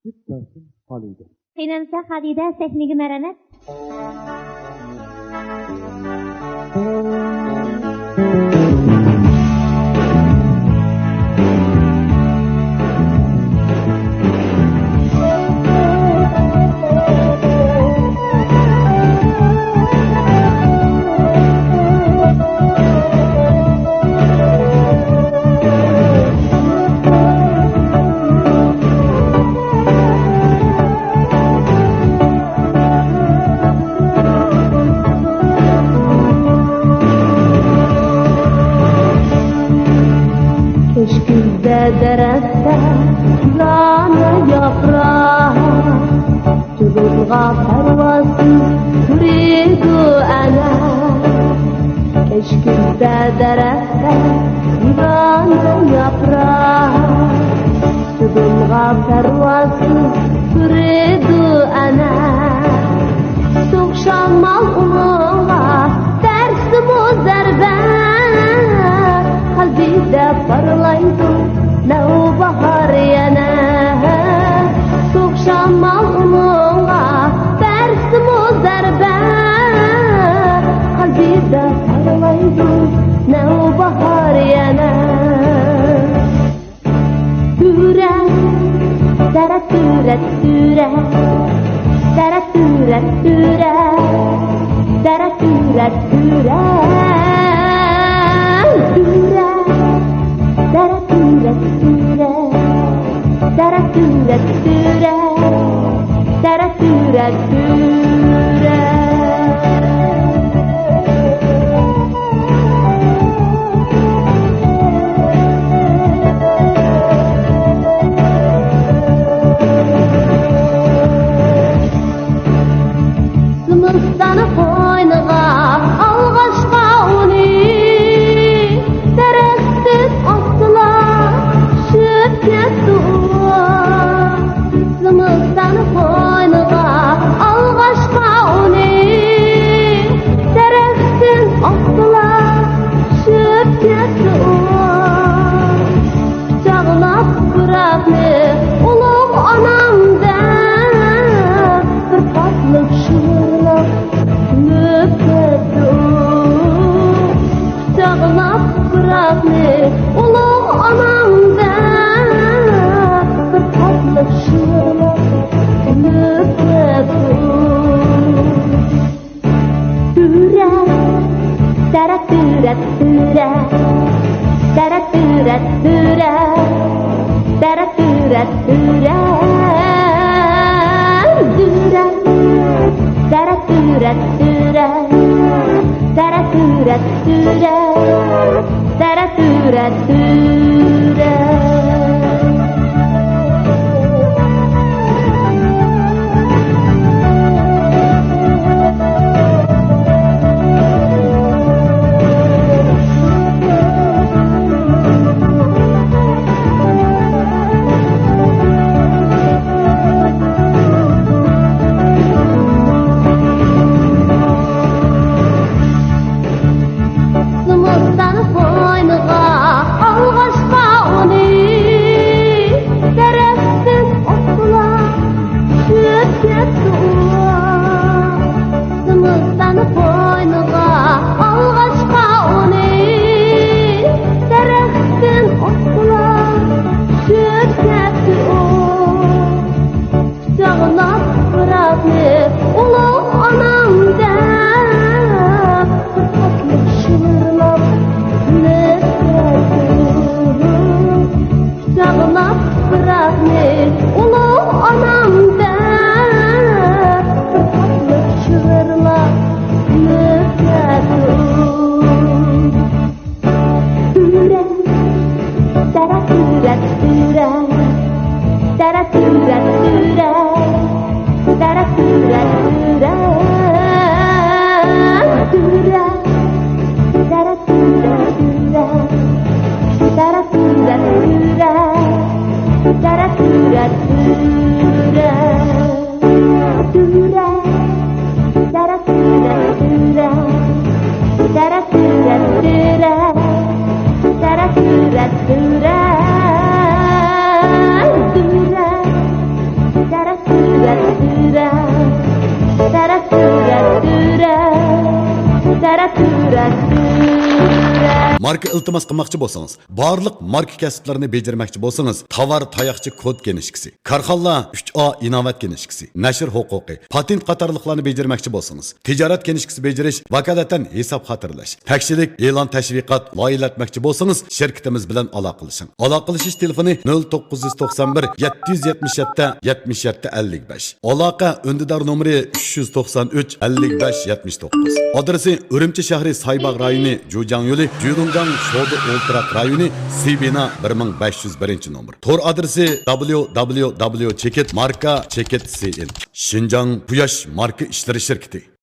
Bitmesin Halide. Qiynalsa Halide sahnaga maranat. Dereste lana yaprağı Cılızga pervası Türüdü ana Keşkülde dereste lana yaprağı Cılızga pervası Türüdü ana Sokşanmal unuğa Dersim o zerbe Kalbide parlaydı لو بحر ينا تخشمال onunla dersim o zerbe Kalbide parlaydı ne o bahar yana Türe, dere türe türe Dere türe türe Dere türe türe Türe Dara tura tura, dara tura tura, dara tura tura. Sımıstanı koynağa, alğaşqa onu. Zımızdan koynağa alğaşqa onu Derextin astılar şıp ketdi o Çağlap bırakni ulug anamdan Bir tatlık şıvırlap gülüp ketdi o Çağlap bırakni ulug anamdan Bir tatlık şıvırlap gülüp ketdi o Türe, dara türe türe Dara türe türe Dara türe türe Türe, dara türe türe Dara türe türe Dara türe türe Sımızdan koynağa alğaşqa onu Derextin astılar şıp ketdi o Sımızdan koynağa alğaşqa onu Derextin astılar şıp ketdi o Kucağına bırakni ulug anamdan Bir tatlık şıvırlap gülüp ketdi Kucağına bırakni ulug anamdan Bir tatlık şıvırlap gülüp ketdi Türe, dara türe türe Dara türe türe Dara türe türe Türe, dara türe türe Dara türe türe Dara türe türe Türe, dara türe türe Dara türe türe Dara türe türe Marka iltimos qilmoqchi bo'lsangiz, barliq marka kasblarini bejarmoqchi bo'lsangiz, tovar tayoqchi kod genişkisi, korxonlar 3A inovat genişkisi, nashr huquqi, patent qatorliqlarni bejarmoqchi bo'lsangiz, tijorat genişkisi bejarish, vakolatan hisob xotirlash, takshilik, e'lon tashviqot loyihalatmoqchi bo'lsangiz, shirkatimiz bilan aloqalashing. Aloqalashish telefoni 0991 777 77 55. Aloqa undidor nomeri 393 55 79. Adresi Urumchi shahri Saybaq rayoni, Jujang yo'li, Jurungang Shoda Ultraq rayoni, Sibina 1501 nomer. Tor adresi www.cheketmarka.cn. Şinjan Quyosh marka ishlari shirkati.